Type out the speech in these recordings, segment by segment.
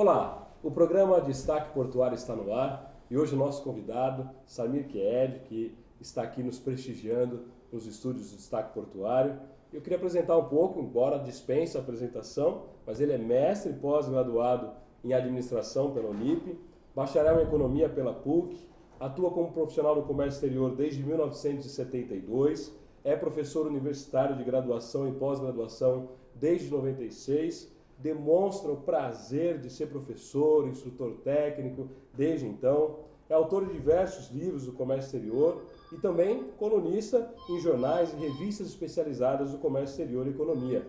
Olá, o programa Destaque Portuário está no ar e hoje o nosso convidado, Samir Ked, que está aqui nos prestigiando nos estúdios do Destaque Portuário. Eu queria apresentar um pouco, embora dispense a apresentação, mas ele é mestre e pós-graduado em Administração pela Unip, bacharel em Economia pela PUC, atua como profissional do comércio exterior desde 1972, é professor universitário de graduação e pós-graduação desde 96, demonstra o prazer de ser professor, instrutor técnico desde então, é autor de diversos livros do comércio exterior e também colunista em jornais e revistas especializadas do comércio exterior e economia.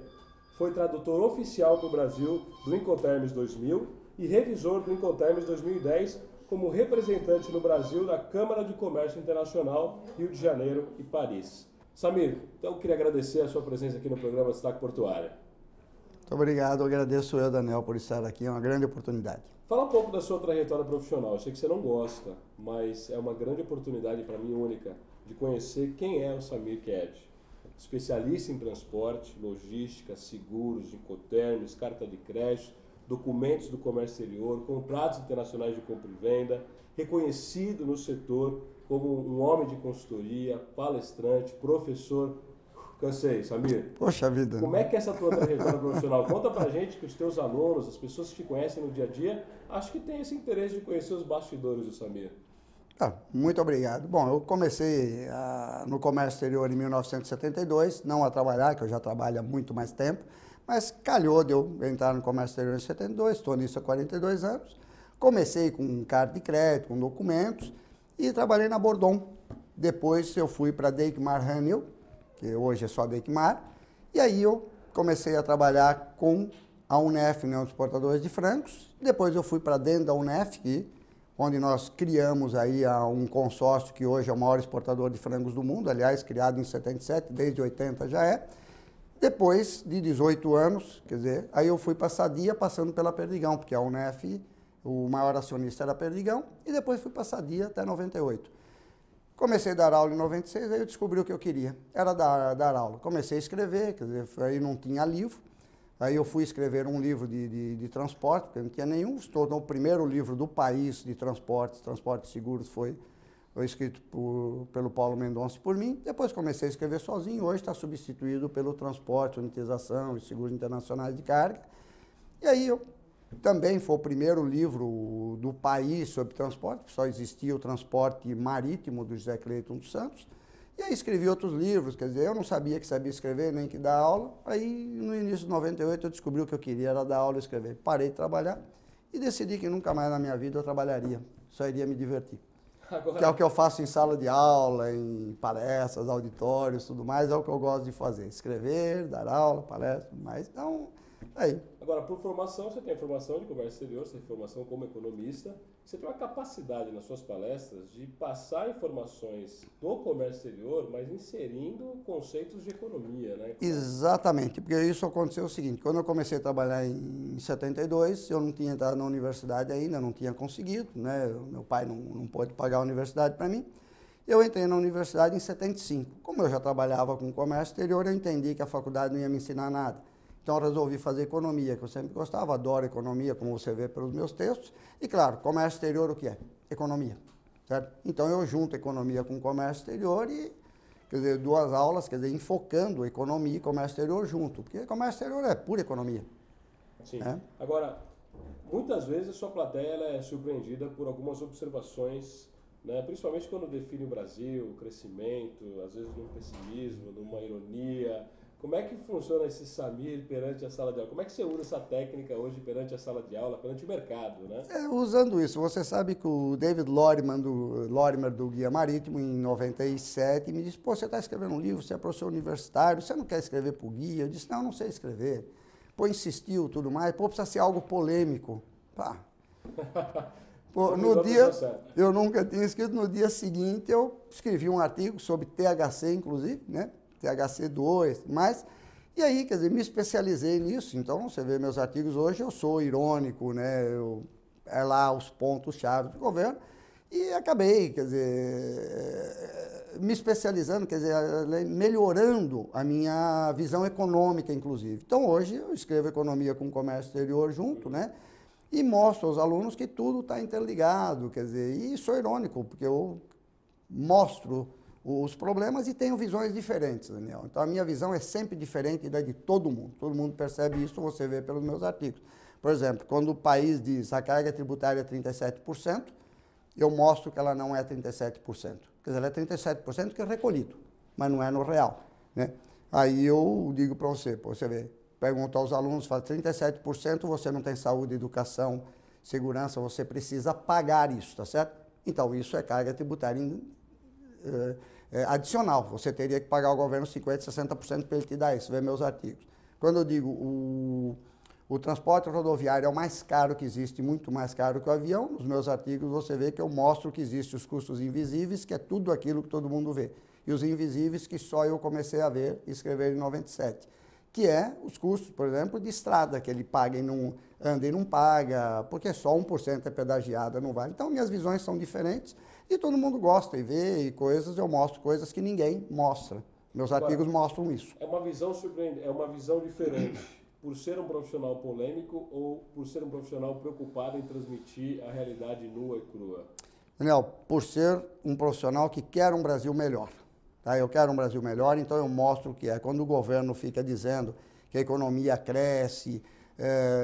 Foi tradutor oficial para o Brasil do Incoterms 2000 e revisor do Incoterms 2010 como representante no Brasil da Câmara de Comércio Internacional Rio de Janeiro e Paris. Samir, então eu queria agradecer a sua presença aqui no programa Destaque Portuário. Muito obrigado, eu agradeço eu, Daniel, por estar aqui, é uma grande oportunidade. Fala um pouco da sua trajetória profissional. Eu sei que você não gosta, mas é uma grande oportunidade para mim, única, de conhecer quem é o Samir Ked. Especialista em transporte, logística, seguros, incoterms, carta de crédito, documentos do comércio exterior, contratos internacionais de compra e venda, reconhecido no setor como um homem de consultoria, palestrante, professor. Cansei, Samir. Poxa vida. Como é que é essa tua trajetória profissional? Conta pra gente que os teus alunos, as pessoas que te conhecem no dia a dia, acho que têm esse interesse de conhecer os bastidores do Samir. Muito obrigado. Bom, eu comecei no comércio exterior em 1972, não a trabalhar, que eu já trabalho há muito mais tempo, mas calhou de eu entrar no comércio exterior em 72, estou nisso há 42 anos. Comecei com carta de crédito, com documentos e trabalhei na Bordon. Depois eu fui para Deichmann Haniel, que hoje é só Deichmann, e aí eu comecei a trabalhar com a UNEF, União dos Exportadores de Frangos. Depois eu fui para dentro da UNEF, onde nós criamos aí um consórcio que hoje é o maior exportador de frangos do mundo, aliás, criado em 77, desde 80 já é. Depois de 18 anos, quer dizer, aí eu fui para a Sadia, passando pela Perdigão, porque a UNEF, o maior acionista era a Perdigão, e depois fui para a Sadia até 98. Comecei a dar aula em 96, aí eu descobri o que eu queria, era dar aula. Comecei a escrever, quer dizer, aí não tinha livro, aí eu fui escrever um livro de transporte, porque não tinha nenhum, se tornou o primeiro livro do país de transportes seguros, foi escrito pelo Paulo Mendonça e por mim. Depois comecei a escrever sozinho, hoje está substituído pelo transporte, unitização e seguros internacionais de carga. E aí também foi o primeiro livro do país sobre transporte, só existia o transporte marítimo do José Cleiton dos Santos. E aí escrevi outros livros, quer dizer, eu não sabia que sabia escrever nem que dar aula. Aí no início de 98 eu descobri o que eu queria, era dar aula e escrever. Parei de trabalhar e decidi que nunca mais na minha vida eu trabalharia, só iria me divertir. Agora... Que é o que eu faço em sala de aula, em palestras, auditórios, tudo mais, é o que eu gosto de fazer. Escrever, dar aula, palestra, tudo mais. Então, aí. Agora, por formação, você tem formação de comércio exterior, você tem formação como economista, você tem uma capacidade nas suas palestras de passar informações do comércio exterior, mas inserindo conceitos de economia, né? Exatamente, porque isso aconteceu o seguinte, quando eu comecei a trabalhar em 72, eu não tinha entrado na universidade ainda, não tinha conseguido, né? Meu pai não pôde pagar a universidade para mim. Eu entrei na universidade em 75. Como eu já trabalhava com comércio exterior, eu entendi que a faculdade não ia me ensinar nada. Então, eu resolvi fazer economia, que eu sempre gostava, adoro economia, como você vê pelos meus textos. E, claro, comércio exterior o que é? Economia, certo? Então, eu junto economia com comércio exterior e, quer dizer, duas aulas, quer dizer, enfocando economia e comércio exterior junto, porque comércio exterior é pura economia. Sim. Agora, muitas vezes a sua plateia ela é surpreendida por algumas observações, né? Principalmente quando define o Brasil, o crescimento, às vezes num pessimismo, numa ironia. Como é que funciona esse Samir perante a sala de aula? Como é que você usa essa técnica hoje perante a sala de aula, perante o mercado, né? Usando isso, você sabe que o David Lorimer do Guia Marítimo, em 97, me disse, pô, você está escrevendo um livro, você é professor universitário, você não quer escrever para o guia? Eu disse, não sei escrever. Pô, insistiu, tudo mais, pô, precisa ser algo polêmico. Pá. Pô, no dia, eu nunca tinha escrito, no dia seguinte eu escrevi um artigo sobre THC, inclusive, né? THC2, e aí, quer dizer, me especializei nisso, então você vê meus artigos hoje, eu sou irônico, né, é lá os pontos-chave do governo, e acabei, quer dizer, me especializando, quer dizer, melhorando a minha visão econômica, inclusive. Então, hoje eu escrevo economia com comércio exterior junto, né, e mostro aos alunos que tudo está interligado, quer dizer, e sou irônico, porque eu mostro os problemas e tenho visões diferentes, Daniel. Então, a minha visão é sempre diferente da de todo mundo percebe isso, você vê pelos meus artigos. Por exemplo, quando o país diz a carga tributária é 37%, eu mostro que ela não é 37%. Quer dizer, ela é 37% que é recolhido, mas não é no real, né? Aí eu digo para você vê, pergunto aos alunos, fala 37% você não tem saúde, educação, segurança, você precisa pagar isso, tá certo? Então, isso é carga tributária adicional. Você teria que pagar ao governo 50%, 60% para ele te dar isso, vê meus artigos. Quando eu digo o transporte rodoviário é o mais caro que existe, muito mais caro que o avião, nos meus artigos você vê que eu mostro que existem os custos invisíveis, que é tudo aquilo que todo mundo vê, e os invisíveis que só eu comecei a ver e escrever em 97, que é os custos, por exemplo, de estrada, que ele paga e não anda e não paga, porque só 1% é pedagiada, não vale. Então, minhas visões são diferentes e todo mundo gosta e vê e coisas, eu mostro coisas que ninguém mostra. Meus artigos mostram isso. É uma visão surpreendente, é uma visão diferente por ser um profissional polêmico ou por ser um profissional preocupado em transmitir a realidade nua e crua? Daniel, por ser um profissional que quer um Brasil melhor. Tá? Eu quero um Brasil melhor, então eu mostro o que é. Quando o governo fica dizendo que a economia cresce,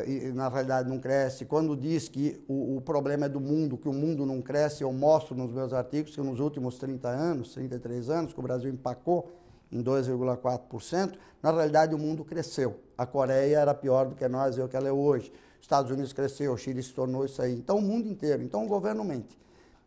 e na realidade não cresce, quando diz que o problema é do mundo, que o mundo não cresce, eu mostro nos meus artigos que nos últimos 30 anos, 33 anos, que o Brasil empacou em 2,4%, na realidade o mundo cresceu. A Coreia era pior do que nós, o que ela é hoje. Os Estados Unidos cresceu, o Chile se tornou isso aí. Então o mundo inteiro, então o governo mente.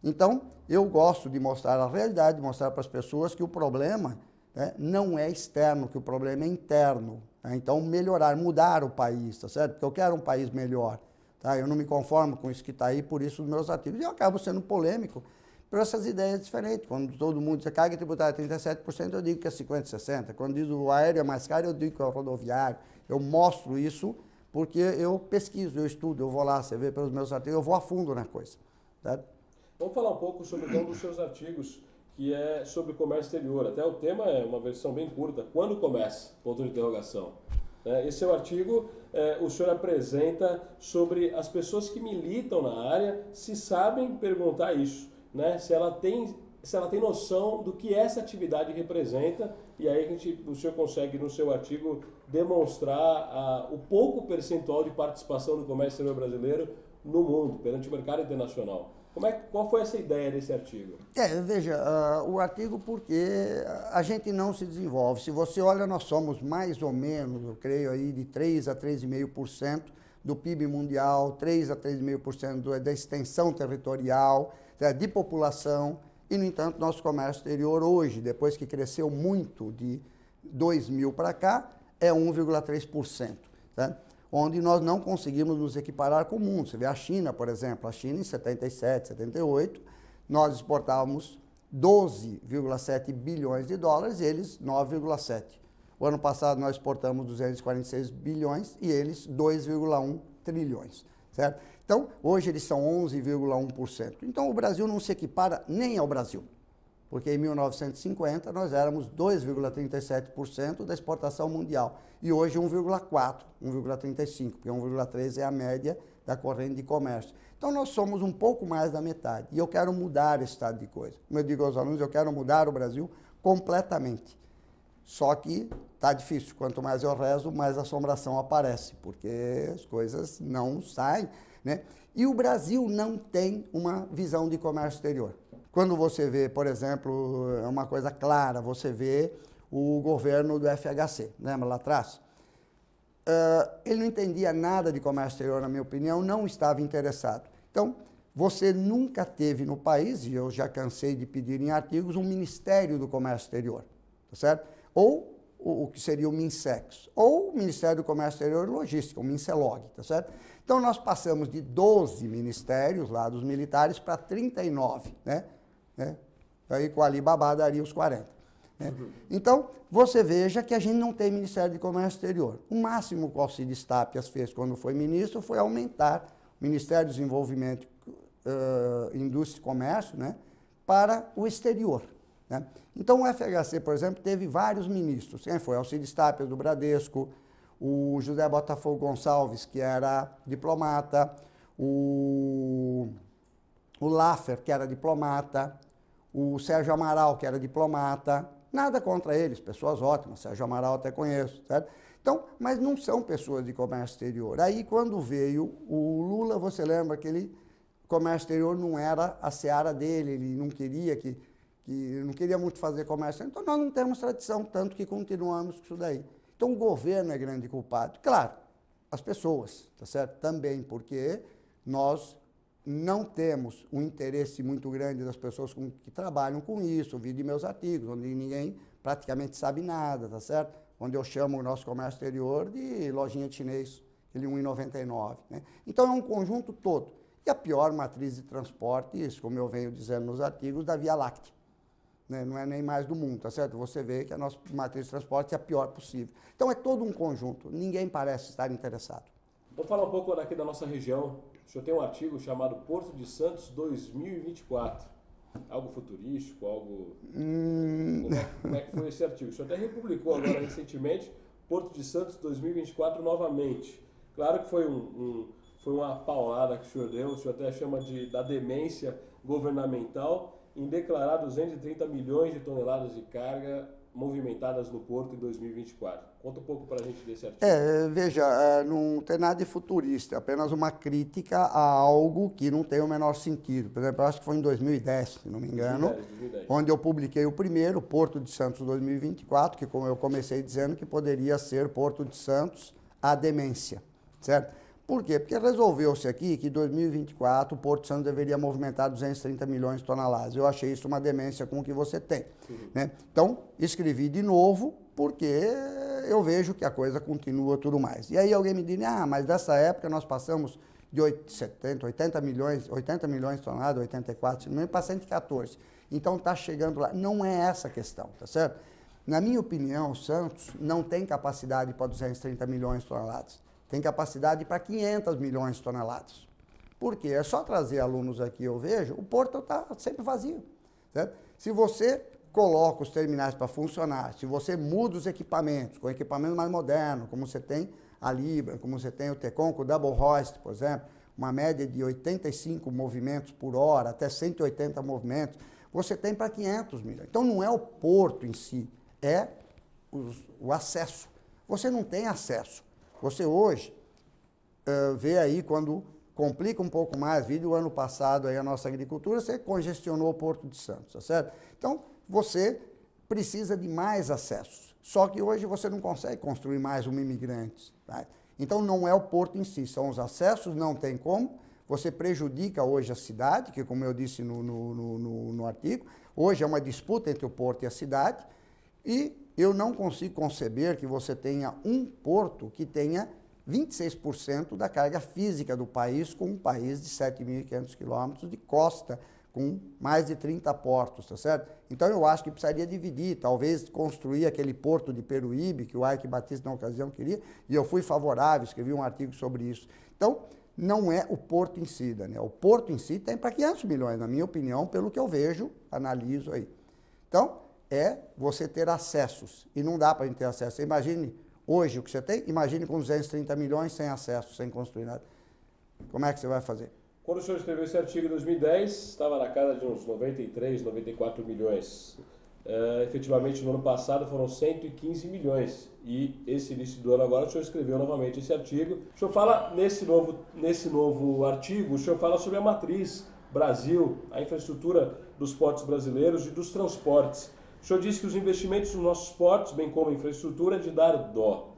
Então, eu gosto de mostrar a realidade, de mostrar para as pessoas que o problema, né, não é externo, que o problema é interno. Tá? Então, melhorar, mudar o país, tá certo? Porque eu quero um país melhor. Tá? Eu não me conformo com isso que está aí, por isso os meus artigos. E eu acabo sendo polêmico por essas ideias diferentes. Quando todo mundo diz que a carga tributária é 37%, eu digo que é 50%, 60%. Quando diz o aéreo é mais caro, eu digo que é o rodoviário. Eu mostro isso porque eu pesquiso, eu estudo, eu vou lá, você vê pelos meus artigos, eu vou a fundo na coisa. Tá? Vamos falar um pouco sobre um dos seus artigos, que é sobre comércio exterior. Até o tema é uma versão bem curta. Quando começa? Ponto de interrogação. Esse seu artigo, o senhor apresenta sobre as pessoas que militam na área, se sabem perguntar isso, né? Se ela tem noção do que essa atividade representa, e aí o senhor consegue, no seu artigo, demonstrar o pouco percentual de participação do comércio exterior brasileiro no mundo, perante o mercado internacional. Qual foi essa ideia desse artigo? Veja, o artigo porque a gente não se desenvolve. Se você olha, nós somos mais ou menos, eu creio aí, de 3 a 3,5% do PIB mundial, 3 a 3,5% da extensão territorial, de população, e, no entanto, nosso comércio exterior hoje, depois que cresceu muito de 2000 para cá, é 1,3%. Tá? Onde nós não conseguimos nos equiparar com o mundo. Você vê a China, por exemplo, a China em 77, 78, nós exportávamos 12,7 bilhões de dólares e eles 9,7. O ano passado nós exportamos 246 bilhões e eles 2,1 trilhões, certo? Então, hoje eles são 11,1%. Então, o Brasil não se equipara nem ao Brasil, porque em 1950 nós éramos 2,37% da exportação mundial e hoje 1,4%, 1,35%, porque 1,3% é a média da corrente de comércio. Então nós somos um pouco mais da metade e eu quero mudar esse estado de coisa. Como eu digo aos alunos, eu quero mudar o Brasil completamente. Só que está difícil, quanto mais eu rezo, mais assombração aparece, porque as coisas não saem, né? E o Brasil não tem uma visão de comércio exterior. Quando você vê, por exemplo, é uma coisa clara, você vê o governo do FHC, lembra lá atrás? Ele não entendia nada de comércio exterior, na minha opinião, não estava interessado. Então, você nunca teve no país, e eu já cansei de pedir em artigos, um Ministério do Comércio Exterior, tá certo? Ou o que seria o MINSEX, ou o Ministério do Comércio Exterior e Logística, o MINCELOG, tá certo? Então, nós passamos de 12 ministérios lá dos militares para 39, né? Aí com o Alibaba daria os 40. Né? Então, você veja que a gente não tem Ministério de Comércio Exterior. O máximo que o Alcides Tápias fez quando foi ministro foi aumentar o Ministério do Desenvolvimento, Indústria e Comércio, né, para o exterior. Né? Então, o FHC, por exemplo, teve vários ministros. Quem foi? Alcides Tápias, do Bradesco, o José Botafogo Gonçalves, que era diplomata, o Laffer, que era diplomata, o Sérgio Amaral, que era diplomata. Nada contra eles, pessoas ótimas, Sérgio Amaral até conheço, certo? Então, mas não são pessoas de comércio exterior. Aí, quando veio o Lula, você lembra que ele, comércio exterior não era a seara dele, ele não queria não queria muito fazer comércio. Então, nós não temos tradição, tanto que continuamos com isso daí. Então, o governo é grande culpado. Claro, as pessoas, tá certo? Também, porque nós não temos um interesse muito grande das pessoas que trabalham com isso. Eu vi de meus artigos, onde ninguém praticamente sabe nada, tá certo? Onde eu chamo o nosso comércio exterior de lojinha de chinês, aquele 1,99, né? Então, é um conjunto todo. E a pior matriz de transporte, isso, como eu venho dizendo nos artigos, da Via Láctea. Né? Não é nem mais do mundo, tá certo? Você vê que a nossa matriz de transporte é a pior possível. Então, é todo um conjunto. Ninguém parece estar interessado. Vamos falar um pouco daqui da nossa região. O senhor tem um artigo chamado Porto de Santos 2024. Algo futurístico, algo... Como é que foi esse artigo? O senhor até republicou agora recentemente Porto de Santos 2024 novamente. Claro que foi uma paulada que o senhor até chama da demência governamental em declarar 230 milhões de toneladas de carga movimentadas no Porto em 2024. Conta um pouco para a gente desse artigo. Veja, não tem nada de futurista, é apenas uma crítica a algo que não tem o menor sentido. Por exemplo, eu acho que foi em 2010, se não me engano, 2010. Onde eu publiquei o primeiro, Porto de Santos 2024, que como eu comecei dizendo que poderia ser Porto de Santos a demência, certo? Por quê? Porque resolveu-se aqui que em 2024 o Porto de Santos deveria movimentar 230 milhões de toneladas. Eu achei isso uma demência com o que você tem. Né? Então, escrevi de novo, porque eu vejo que a coisa continua tudo mais. E aí alguém me diz, mas dessa época nós passamos de 80 milhões de toneladas, 84, não para 114. Então está chegando lá. Não é essa a questão, tá certo? Na minha opinião, o Santos não tem capacidade para 230 milhões de toneladas. Tem capacidade para 500 milhões de toneladas. Por quê? É só trazer alunos aqui, eu vejo, o porto está sempre vazio. Certo? Se você coloca os terminais para funcionar, se você muda os equipamentos, com equipamento mais moderno, como você tem a Libra, como você tem o Tecon, com o Double Hoist, por exemplo, uma média de 85 movimentos por hora, até 180 movimentos, você tem para 500 milhões. Então não é o porto em si, é o acesso. Você não tem acesso. Você hoje vê aí quando complica um pouco mais, vi do ano passado aí a nossa agricultura, você congestionou o Porto de Santos, tá certo? Então, você precisa de mais acessos. Só que hoje você não consegue construir mais imigrantes. Tá? Então, não é o porto em si, são os acessos, não tem como. Você prejudica hoje a cidade, que como eu disse no artigo, hoje é uma disputa entre o porto e a cidade, e eu não consigo conceber que você tenha um porto que tenha 26% da carga física do país, com um país de 7.500 quilômetros de costa, com mais de 30 portos, tá certo? Então eu acho que precisaria dividir, talvez construir aquele porto de Peruíbe, que o Ike Batista na ocasião queria, e eu fui favorável, escrevi um artigo sobre isso. Então, não é o porto em si, Daniel. O porto em si tem para 500 milhões, na minha opinião, pelo que eu vejo, analiso aí. Então, é você ter acessos, e não dá para a gente ter acesso. Você imagine hoje o que você tem, imagine com 230 milhões sem acesso, sem construir nada. Como é que você vai fazer? Quando o senhor escreveu esse artigo em 2010, estava na casa de uns 93, 94 milhões. Efetivamente, no ano passado foram 115 milhões. E esse início do ano agora, o senhor escreveu novamente esse artigo. O senhor fala, nesse novo artigo, o senhor fala sobre a matriz Brasil, a infraestrutura dos portos brasileiros e dos transportes. O senhor disse que os investimentos nos nossos portos, bem como a infraestrutura, é de dar dó.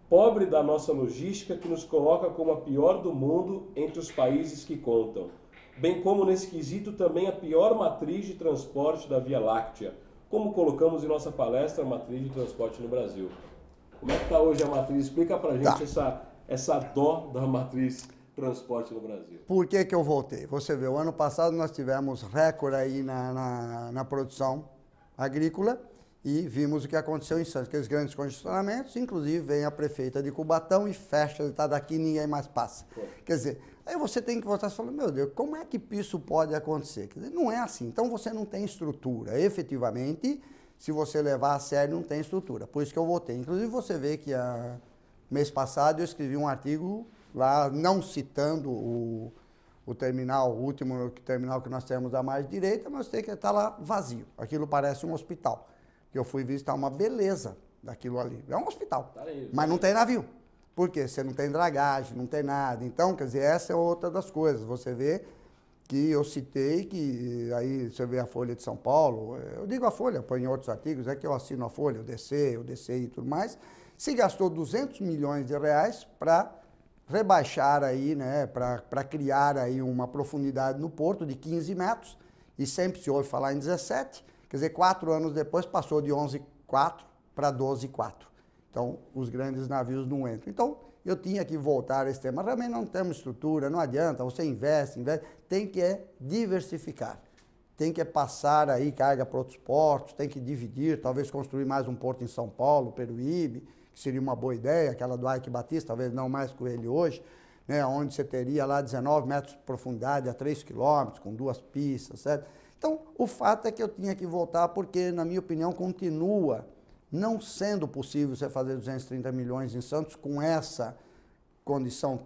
Pobre da nossa logística, que nos coloca como a pior do mundo entre os países que contam. Bem como nesse quesito também a pior matriz de transporte da Via Láctea, como colocamos em nossa palestra a matriz de transporte no Brasil. Como é que está hoje a matriz? Explica pra gente essa dó da matriz transporte no Brasil. Por que eu voltei? Você vê, o ano passado nós tivemos recorde aí na produção agrícola, e vimos o que aconteceu em Santos, aqueles grandes congestionamentos, inclusive vem a prefeita de Cubatão e fecha, está daqui ninguém mais passa. Pô. Quer dizer, aí você tem que voltar e falar, meu Deus, como é que isso pode acontecer? Quer dizer, não é assim, então você não tem estrutura. Efetivamente, se você levar a sério, não tem estrutura. Por isso que eu voltei. Inclusive você vê que mês passado eu escrevi um artigo lá não citando o terminal, o último terminal que nós temos à margem direita, mas tem que estar lá vazio. Aquilo parece um hospital. Eu fui visitar uma beleza daquilo ali. É um hospital, mas não tem navio. Por quê? Você não tem dragagem, não tem nada. Então, quer dizer, essa é outra das coisas. Você vê que eu citei, que aí você vê a Folha de São Paulo, eu digo a Folha, põe em outros artigos, é que eu assino a Folha, o DCI e tudo mais, se gastou 200 milhões de reais para rebaixar aí, né, para criar aí uma profundidade no porto de 15 metros, e sempre se ouve falar em 17, quer dizer, 4 anos depois passou de 11,4 para 12,4. Então, os grandes navios não entram. Então, eu tinha que voltar a esse tema. Realmente não temos estrutura, não adianta, você investe, tem que diversificar. Tem que passar aí carga para outros portos, tem que dividir, talvez construir mais um porto em São Paulo, Peruíbe, que seria uma boa ideia, aquela do Ike Batista, talvez não mais com ele hoje, né, onde você teria lá 19 metros de profundidade a 3 quilômetros, com 2 pistas, certo? Então, o fato é que eu tinha que voltar porque, na minha opinião, continua não sendo possível você fazer 230 milhões em Santos com essa condição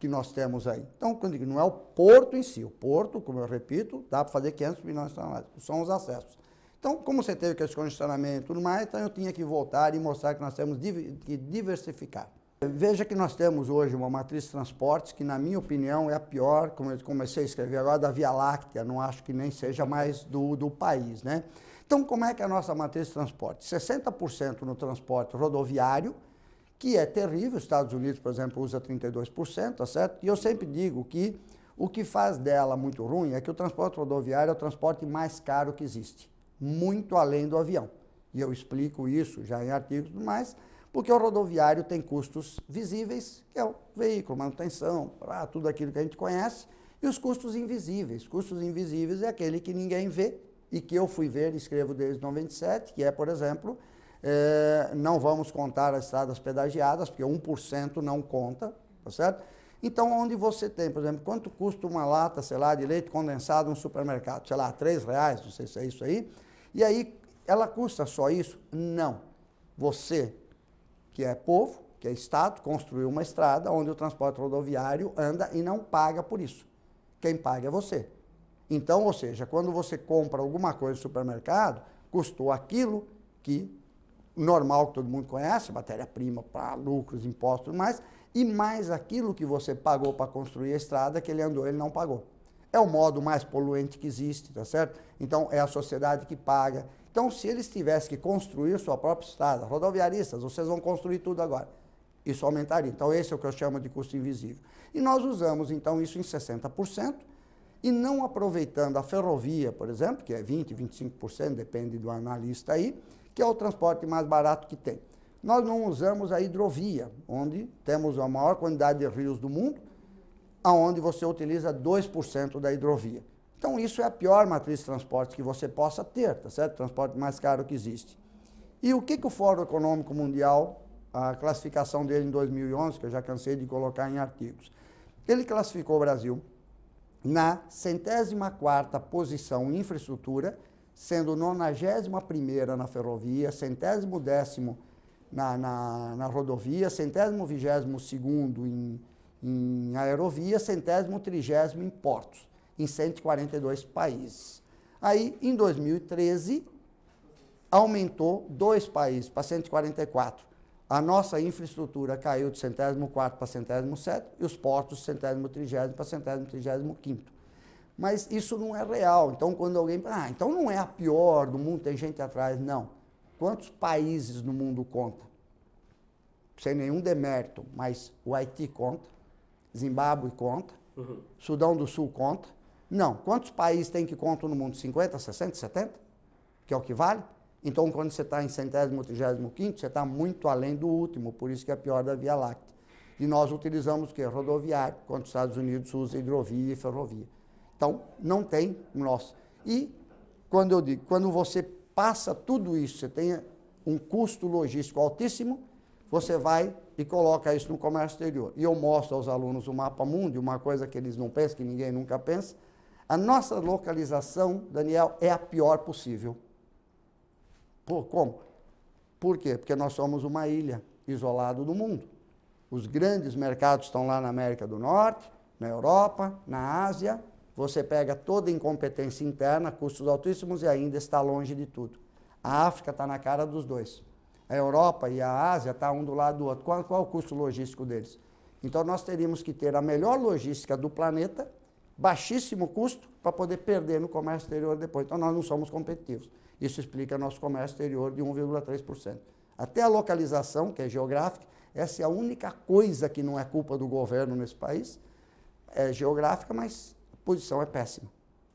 que nós temos aí. Então, quando eu digo, não é o porto em si, o porto, como eu repito, dá para fazer 500 milhões de toneladas, são os acessos. Então, como você teve aquele congestionamento e tudo mais, então eu tinha que voltar e mostrar que nós temos que diversificar. Veja que nós temos hoje uma matriz de transportes que, na minha opinião, é a pior, como eu comecei a escrever agora, da Via Láctea, não acho que nem seja mais do país, né? Então, como é que é a nossa matriz de transporte? 60% no transporte rodoviário, que é terrível, os Estados Unidos, por exemplo, usa 32%, tá certo? E eu sempre digo que o que faz dela muito ruim é que o transporte rodoviário é o transporte mais caro que existe, muito além do avião. E eu explico isso já em artigos e tudo mais, porque o rodoviário tem custos visíveis, que é o veículo, manutenção, tudo aquilo que a gente conhece, e os custos invisíveis. Custos invisíveis é aquele que ninguém vê, e que eu fui ver, escrevo desde 97, que é, por exemplo, não vamos contar as estradas pedagiadas, porque 1% não conta, tá certo? Então, onde você tem, por exemplo, quanto custa uma lata, sei lá, de leite condensado no supermercado? Sei lá, R$3, não sei se é isso aí. E aí, ela custa só isso? Não. Você, que é povo, que é Estado, construiu uma estrada onde o transporte rodoviário anda e não paga por isso. Quem paga é você. Então, ou seja, quando você compra alguma coisa no supermercado, custou aquilo que normal, que todo mundo conhece, matéria-prima, para lucros, impostos e mais, e mais aquilo que você pagou para construir a estrada, que ele andou, ele não pagou. É o modo mais poluente que existe, tá certo? Então, é a sociedade que paga. Então, se eles tivessem que construir sua própria estrada, rodoviaristas, vocês vão construir tudo agora. Isso aumentaria. Então, esse é o que eu chamo de custo invisível. E nós usamos, então, isso em 60%, e não aproveitando a ferrovia, por exemplo, que é 20%, 25%, depende do analista aí, que é o transporte mais barato que tem. Nós não usamos a hidrovia, onde temos a maior quantidade de rios do mundo, aonde você utiliza 2% da hidrovia. Então, isso é a pior matriz de transporte que você possa ter, tá certo? O transporte mais caro que existe. E o que o Fórum Econômico Mundial, a classificação dele em 2011, que eu já cansei de colocar em artigos, ele classificou o Brasil na 104ª posição em infraestrutura, sendo 91ª na ferrovia, 110º na rodovia, 122º em aerovia, 130º em portos, em 142 países. Aí, em 2013, aumentou 2 países para 144. A nossa infraestrutura caiu de 104º para 107º e os portos de 130º para 135º. Mas isso não é real. Então, quando alguém... então não é a pior do mundo, tem gente atrás. Não. Quantos países no mundo conta? Sem nenhum demérito, mas o Haiti conta, Zimbábue conta, Sudão do Sul conta. Não. Quantos países tem que contam no mundo? 50, 60, 70? Que é o que vale? Então, quando você está em 100º, 35º, você está muito além do último, por isso que é pior da Via Láctea. E nós utilizamos o quê? Rodoviário, quando os Estados Unidos usam hidrovia e ferrovia. Então, não tem nosso. E, quando eu digo, quando você passa tudo isso, você tem um custo logístico altíssimo, você vai e coloca isso no comércio exterior. E eu mostro aos alunos o mapa mundi, uma coisa que eles não pensam, que ninguém nunca pensa. A nossa localização, Daniel, é a pior possível. Pô, como? Por quê? Porque nós somos uma ilha isolada do mundo. Os grandes mercados estão lá na América do Norte, na Europa, na Ásia. Você pega toda a incompetência interna, custos altíssimos e ainda está longe de tudo. A África está na cara dos dois. A Europa e a Ásia estão um do lado do outro. Qual o custo logístico deles? Então, nós teríamos que ter a melhor logística do planeta, baixíssimo custo, para poder perder no comércio exterior depois. Então, nós não somos competitivos. Isso explica nosso comércio exterior de 1,3%. Até a localização, que é geográfica, essa é a única coisa que não é culpa do governo nesse país. É geográfica, mas a posição é péssima.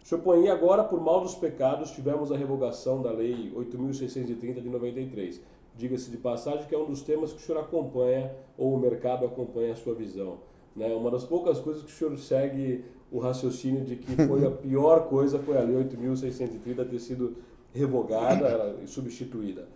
Senhor Poinil, agora, por mal dos pecados, tivemos a revogação da Lei 8.630 de 93. Diga-se de passagem que é um dos temas que o senhor acompanha, ou o mercado acompanha a sua visão. Né? Uma das poucas coisas que o senhor segue o raciocínio de que foi a pior coisa foi a Lei 8.630 ter sido revogada e substituída,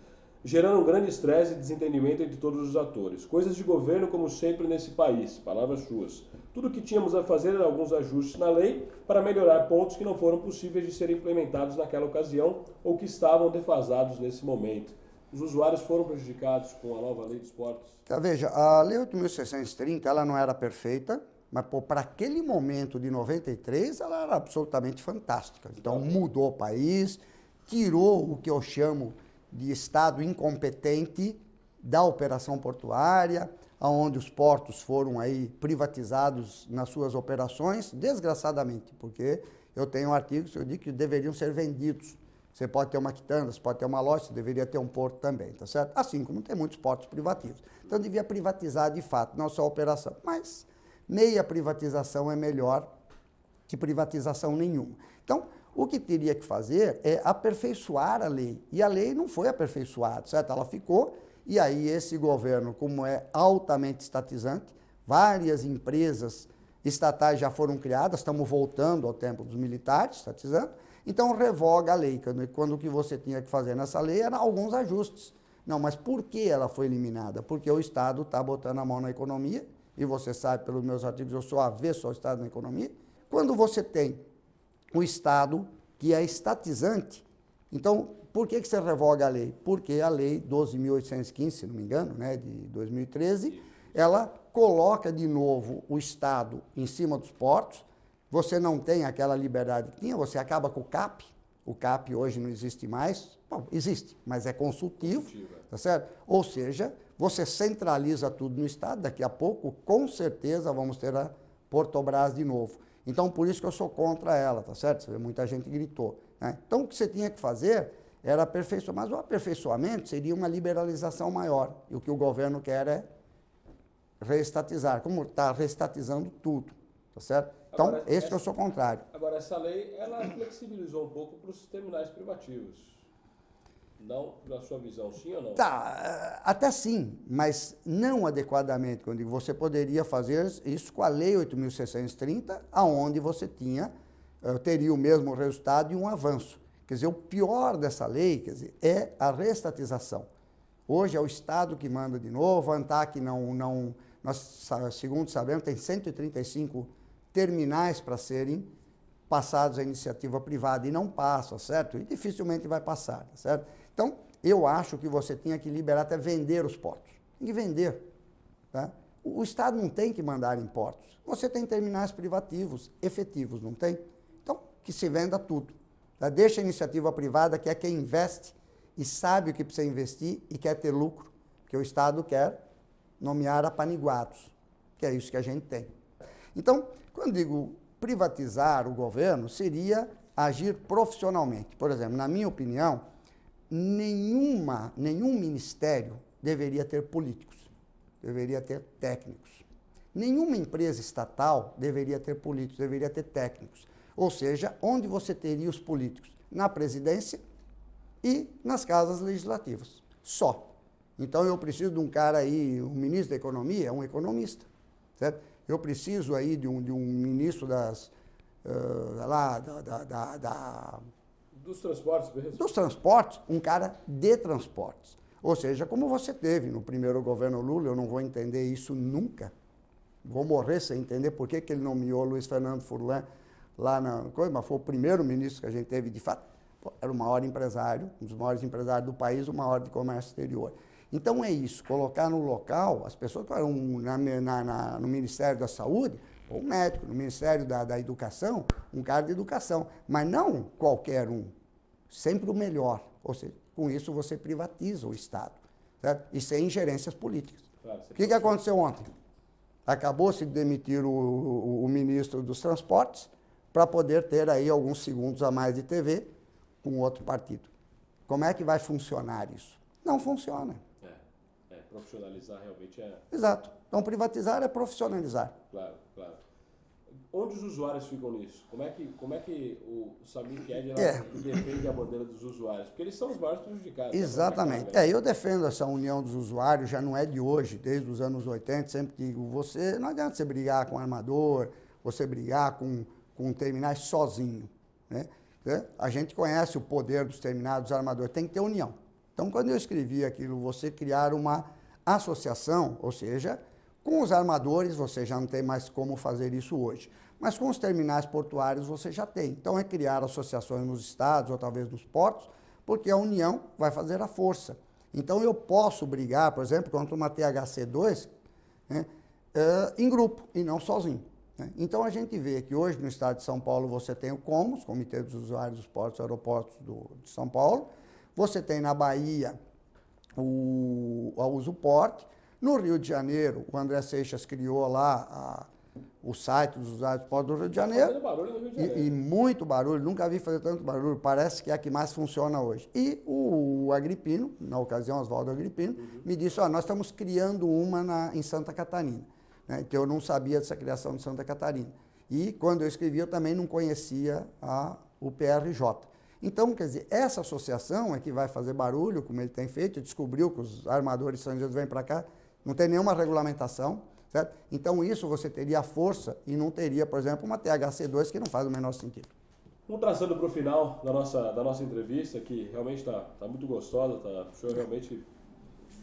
gerando um grande estresse e desentendimento entre todos os atores. Coisas de governo, como sempre nesse país, palavras suas. Tudo o que tínhamos a fazer era alguns ajustes na lei para melhorar pontos que não foram possíveis de serem implementados naquela ocasião ou que estavam defasados nesse momento. Os usuários foram prejudicados com a nova lei dos portos? Veja, a Lei 8.630 ela não era perfeita, mas para aquele momento de 93 ela era absolutamente fantástica. Então mudou o país, tirou o que eu chamo de estado incompetente da operação portuária, onde os portos foram aí privatizados nas suas operações, desgraçadamente, porque eu tenho artigos que eu digo que deveriam ser vendidos. Você pode ter uma quitanda, você pode ter uma loja, você deveria ter um porto também, tá certo? Assim como tem muitos portos privativos. Então devia privatizar de fato, não só a operação. Mas meia privatização é melhor que privatização nenhuma. Então, o que teria que fazer é aperfeiçoar a lei. E a lei não foi aperfeiçoada, certo? Ela ficou, e aí esse governo, como é altamente estatizante, várias empresas estatais já foram criadas, estamos voltando ao tempo dos militares, estatizando, então revoga a lei, quando o que você tinha que fazer nessa lei eram alguns ajustes. Não, mas por que ela foi eliminada? Porque o Estado está botando a mão na economia, e você sabe pelos meus artigos, eu sou avesso ao Estado na economia. Quando você tem o Estado, que é estatizante, então, por que você revoga a lei? Porque a lei 12.815, se não me engano, né, de 2013, ela coloca de novo o Estado em cima dos portos, você não tem aquela liberdade que tinha, você acaba com o CAP hoje não existe mais, bom, existe, mas é consultivo, tá certo? Ou seja, você centraliza tudo no Estado, daqui a pouco, com certeza, vamos ter a Portobras de novo. Então, por isso que eu sou contra ela, tá certo? Muita gente gritou, né? Então, o que você tinha que fazer era aperfeiçoar, mas o aperfeiçoamento seria uma liberalização maior, e o que o governo quer é reestatizar, como está reestatizando tudo, tá certo? Então, agora, esse que eu sou contrário. Agora, essa lei, ela flexibilizou um pouco para os terminais privativos. Não, na sua visão, sim ou não? Tá, até sim, mas não adequadamente. Quando eu digo, você poderia fazer isso com a Lei 8.630, aonde você teria o mesmo resultado e um avanço. Quer dizer, o pior dessa lei, quer dizer, é a reestatização. Hoje é o Estado que manda de novo, a ANTAC nós, segundo sabemos, tem 135 terminais para serem passados à iniciativa privada e não passam, certo? E dificilmente vai passar, certo? Então, eu acho que você tinha que liberar até vender os portos. Tem que vender, tá? O Estado não tem que mandar em portos. Você tem terminais privativos, efetivos, não tem? Então, que se venda tudo. Tá? Deixa a iniciativa privada, que é quem investe e sabe o que precisa investir e quer ter lucro, porque o Estado quer nomear apaniguados, que é isso que a gente tem. Então, quando digo privatizar o governo, seria agir profissionalmente. Por exemplo, na minha opinião, nenhum ministério deveria ter políticos, deveria ter técnicos. Nenhuma empresa estatal deveria ter políticos, deveria ter técnicos. Ou seja, onde você teria os políticos? Na presidência e nas casas legislativas, só. Então, eu preciso de um cara aí, um ministro da economia, é um economista, certo? Eu preciso aí de um ministro dos transportes mesmo? Dos transportes, um cara de transportes. Ou seja, como você teve no primeiro governo Lula, eu não vou entender isso nunca. Vou morrer sem entender por que ele nomeou Luiz Fernando Furlan lá na coisa, mas foi o primeiro ministro que a gente teve de fato. Era o maior empresário, um dos maiores empresários do país, o maior de comércio exterior. Então é isso, colocar no local as pessoas que estão no Ministério da Saúde, ou um médico, no Ministério da Educação, um cara de educação, mas não qualquer um, sempre o melhor. Ou seja, com isso você privatiza o Estado, certo? E sem ingerências políticas. Claro, O que aconteceu ontem? Acabou-se de demitir o ministro dos Transportes para poder ter aí alguns segundos a mais de TV com outro partido. Como é que vai funcionar isso? Não funciona. Profissionalizar realmente é... Exato. Então, privatizar é profissionalizar. Claro, claro. Onde os usuários ficam nisso? Como é que o Samir Ked defende a bandeira dos usuários? Porque eles são os maiores prejudicados. Exatamente. Eu defendo essa união dos usuários, já não é de hoje, desde os anos 80, sempre digo, não adianta você brigar com armador, você brigar com terminais sozinho, né? A gente conhece o poder dos terminais, dos armadores, tem que ter união. Então, quando eu escrevi aquilo, você criar uma associação, ou seja, com os armadores você já não tem mais como fazer isso hoje, mas com os terminais portuários você já tem. Então, é criar associações nos estados ou talvez nos portos, porque a união vai fazer a força. Então, eu posso brigar, por exemplo, contra uma THC2, né, em grupo e não sozinho. Então, a gente vê que hoje no estado de São Paulo você tem o COMOS, Comitê dos Usuários dos Portos e Aeroportos de São Paulo, você tem na Bahia a Usuport, no Rio de Janeiro, o André Seixas criou lá o site dos usuários dos portos do Rio de Janeiro. Fazendo barulho no Rio de Janeiro. E muito barulho, nunca vi fazer tanto barulho, parece que é a que mais funciona hoje. E o Agripino, na ocasião, Oswaldo Agripino, me disse, nós estamos criando uma em Santa Catarina, né, que eu não sabia dessa criação de Santa Catarina. E quando eu escrevi, eu também não conhecia o PRJ. Então, quer dizer, essa associação é que vai fazer barulho, como ele tem feito, descobriu que os armadores estrangeiros vêm para cá, não tem nenhuma regulamentação, certo? Então, isso você teria força e não teria, por exemplo, uma THC2 que não faz o menor sentido. Vamos traçando para o final da nossa entrevista, que realmente está muito gostosa, o senhor realmente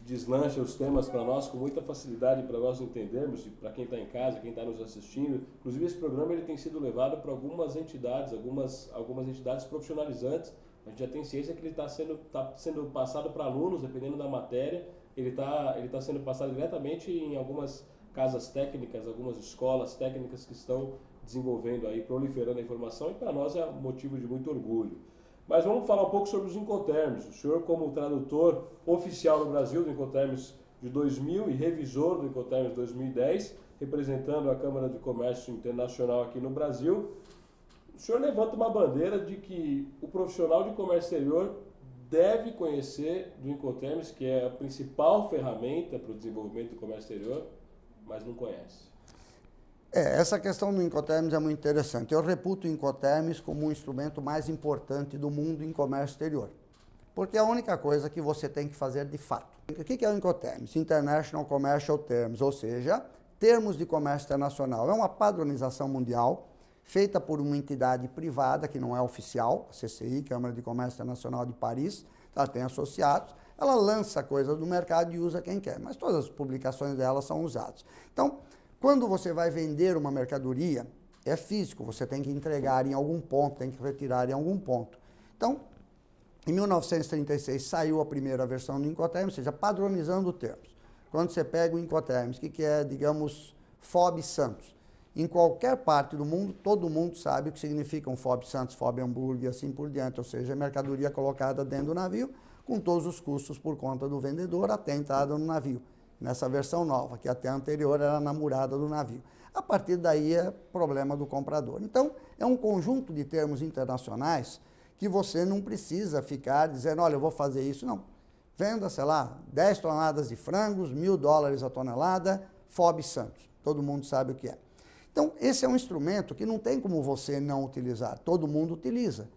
deslancha os temas para nós com muita facilidade para nós entendermos, para quem está em casa, quem está nos assistindo. Inclusive, esse programa ele tem sido levado para algumas entidades, algumas entidades profissionalizantes. A gente já tem ciência que ele está sendo passado para alunos, dependendo da matéria. Ele tá sendo passado diretamente em algumas casas técnicas, algumas escolas técnicas que estão desenvolvendo aí, proliferando a informação, e para nós é motivo de muito orgulho. Mas vamos falar um pouco sobre os Incoterms. O senhor, como tradutor oficial no Brasil do Incoterms de 2000 e revisor do Incoterms 2010, representando a Câmara de Comércio Internacional aqui no Brasil, o senhor levanta uma bandeira de que o profissional de comércio exterior deve conhecer do Incoterms, que é a principal ferramenta para o desenvolvimento do comércio exterior, mas não conhece. Essa questão do Incoterms é muito interessante. Eu reputo o Incoterms como o instrumento mais importante do mundo em comércio exterior. Porque é a única coisa que você tem que fazer de fato. O que é o Incoterms? International Commercial Terms, ou seja, termos de comércio internacional. É uma padronização mundial feita por uma entidade privada que não é oficial, a CCI, Câmara de Comércio Internacional de Paris, ela tem associados, ela lança coisas do mercado e usa quem quer, mas todas as publicações dela são usadas. Então, quando você vai vender uma mercadoria, é físico, você tem que entregar em algum ponto, tem que retirar em algum ponto. Então, em 1936 saiu a primeira versão do Incoterms, ou seja, padronizando termos. Quando você pega o Incoterms, que é, digamos, FOB Santos, em qualquer parte do mundo, todo mundo sabe o que significa um FOB Santos, FOB Hamburgo e assim por diante, ou seja, a mercadoria colocada dentro do navio, com todos os custos por conta do vendedor até a entrada no navio. Nessa versão nova, que até a anterior era a namorada do navio. A partir daí é problema do comprador. Então, é um conjunto de termos internacionais que você não precisa ficar dizendo, olha, eu vou fazer isso. Não. Venda, sei lá, 10 toneladas de frangos, $1.000 a tonelada, FOB Santos. Todo mundo sabe o que é. Então, esse é um instrumento que não tem como você não utilizar. Todo mundo utiliza.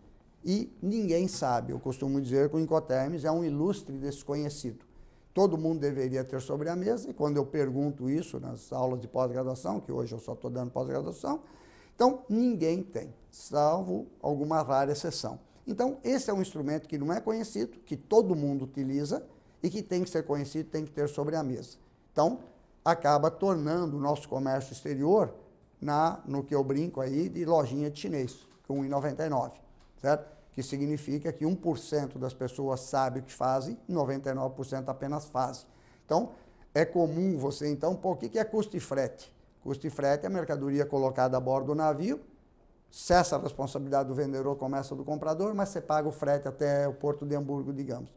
E ninguém sabe. Eu costumo dizer que o Incoterms é um ilustre desconhecido. Todo mundo deveria ter sobre a mesa, e quando eu pergunto isso nas aulas de pós-graduação, que hoje eu só estou dando pós-graduação, então ninguém tem, salvo alguma rara exceção. Então, esse é um instrumento que não é conhecido, que todo mundo utiliza e que tem que ser conhecido, tem que ter sobre a mesa. Então, acaba tornando o nosso comércio exterior no que eu brinco aí de lojinha de chinês, com R$ 1,99, certo? que significa que 1% das pessoas sabe o que fazem, 99% apenas fazem. Então, é comum você, então, pô, o que é custo e frete? Custo e frete é a mercadoria colocada a bordo do navio, cessa a responsabilidade do vendedor, começa do comprador, mas você paga o frete até o porto de Hamburgo, digamos.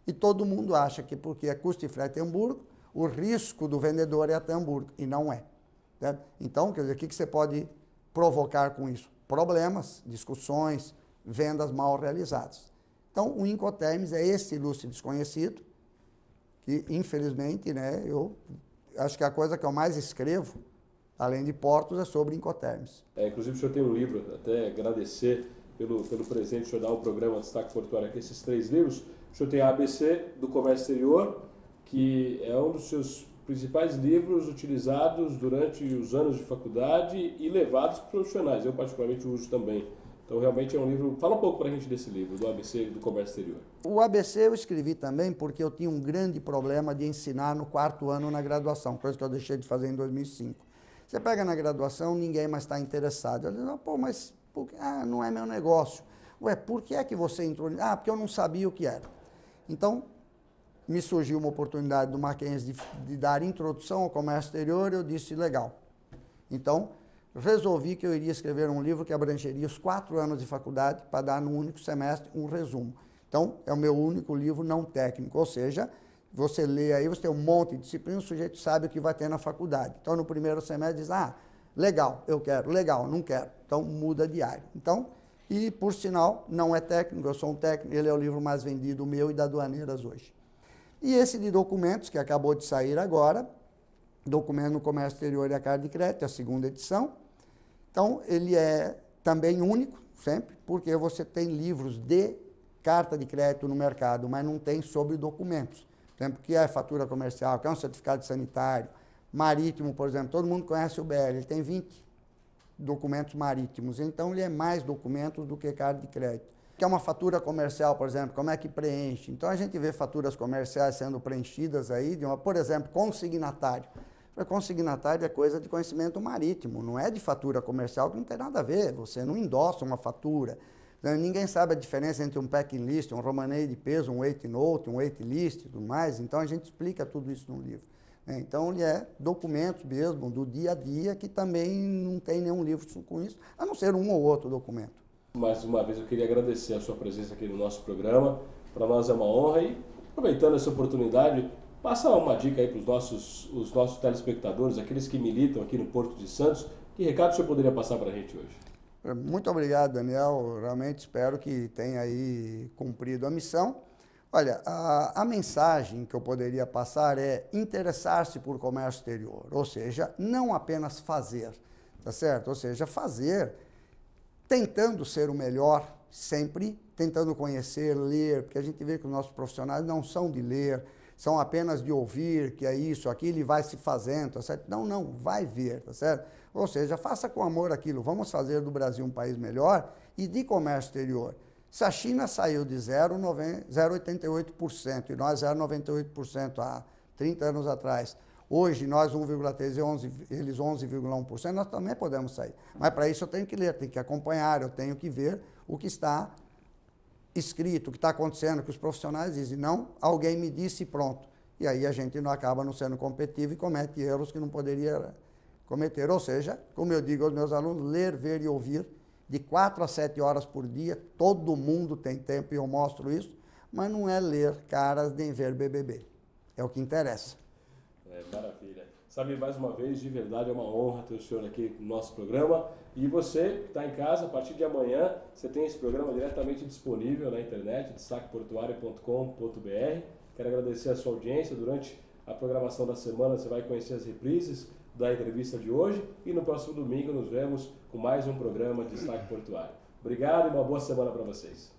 E todo mundo acha que porque é custo e frete em Hamburgo, o risco do vendedor é até Hamburgo, e não é. Certo? Então, quer dizer, o que você pode provocar com isso? Problemas, discussões, vendas mal realizadas. Então, o Incoterms é esse ilustre desconhecido, que, infelizmente, né, eu acho que a coisa que eu mais escrevo, além de portos, é sobre Incoterms. Inclusive, o senhor tem um livro, até agradecer pelo presente, o senhor dá o programa Destaque Portuário aqui, esses 3 livros. O senhor tem a ABC do Comércio Exterior, que é um dos seus principais livros utilizados durante os anos de faculdade e levados para profissionais. Eu, particularmente, uso também. Então, realmente é um livro... Fala um pouco para a gente desse livro, do ABC do Comércio Exterior. O ABC eu escrevi também porque eu tinha um grande problema de ensinar no 4º ano na graduação, coisa que eu deixei de fazer em 2005. Você pega na graduação, ninguém mais está interessado. Eu digo, pô, mas não é meu negócio. Ué, por que é que você entrou? Porque eu não sabia o que era. Então, me surgiu uma oportunidade do Mackenzie de dar introdução ao comércio exterior, eu disse, legal. Então, resolvi que eu iria escrever um livro que abrangeria os 4 anos de faculdade para dar no único semestre um resumo. Então, é o meu único livro não técnico, ou seja, você lê aí, você tem um monte de disciplina, o sujeito sabe o que vai ter na faculdade. Então, no primeiro semestre diz, legal, eu quero, legal, não quero. Então, muda de área. Então, e por sinal, não é técnico, eu sou um técnico, ele é o livro mais vendido meu e da Aduaneiras hoje. E esse de documentos, que acabou de sair agora, Documento no Comércio Exterior e a Carta de Crédito, a 2ª edição. Então, ele é também único, sempre, porque você tem livros de carta de crédito no mercado, mas não tem sobre documentos. Por exemplo, o que é fatura comercial, o que é um certificado sanitário, marítimo, por exemplo, todo mundo conhece o BL, ele tem 20 documentos marítimos, então ele é mais documentos do que carta de crédito. Que é uma fatura comercial, por exemplo, como é que preenche? Então, a gente vê faturas comerciais sendo preenchidas aí, por exemplo, consignatário. Consignatário é coisa de conhecimento marítimo, não é de fatura comercial, que não tem nada a ver, você não endossa uma fatura. Ninguém sabe a diferença entre um packing list, um romaneio de peso, um weight note, um weight list e tudo mais, então a gente explica tudo isso no livro. Então, ele é documentos mesmo, do dia a dia, que também não tem nenhum livro com isso, a não ser um ou outro documento. Mais uma vez, eu queria agradecer a sua presença aqui no nosso programa. Para nós é uma honra e, aproveitando essa oportunidade, passa uma dica aí para os nossos telespectadores, aqueles que militam aqui no Porto de Santos. Que recado o senhor poderia passar para a gente hoje? Muito obrigado, Daniel. Eu realmente espero que tenha aí cumprido a missão. Olha, a mensagem que eu poderia passar é interessar-se por comércio exterior, ou seja, não apenas fazer, tá certo? Ou seja, fazer tentando ser o melhor, sempre tentando conhecer, ler, porque a gente vê que os nossos profissionais não são de ler, são apenas de ouvir, que é isso, aquilo, e vai se fazendo, tá certo? Não, vai ver, tá certo? Ou seja, faça com amor aquilo, vamos fazer do Brasil um país melhor e de comércio exterior. Se a China saiu de 0,88% e nós 0,98% há 30 anos atrás, hoje nós 1,13%, eles 11,1%, nós também podemos sair. Mas para isso eu tenho que ler, tenho que acompanhar, eu tenho que ver o que está escrito, o que está acontecendo, que os profissionais dizem, não, alguém me disse pronto. E aí a gente não acaba não sendo competitivo e comete erros que não poderia cometer. Ou seja, como eu digo aos meus alunos, ler, ver e ouvir, de 4 a 7 horas por dia, todo mundo tem tempo e eu mostro isso, mas não é ler caras nem ver BBB. É o que interessa. Maravilha. Samir, mais uma vez, de verdade é uma honra ter o senhor aqui no nosso programa. E você que está em casa, a partir de amanhã, você tem esse programa diretamente disponível na internet, destaqueportuario.com.br. Quero agradecer a sua audiência. Durante a programação da semana, você vai conhecer as reprises da entrevista de hoje. E no próximo domingo, nos vemos com mais um programa de Destaque Portuário. Obrigado e uma boa semana para vocês.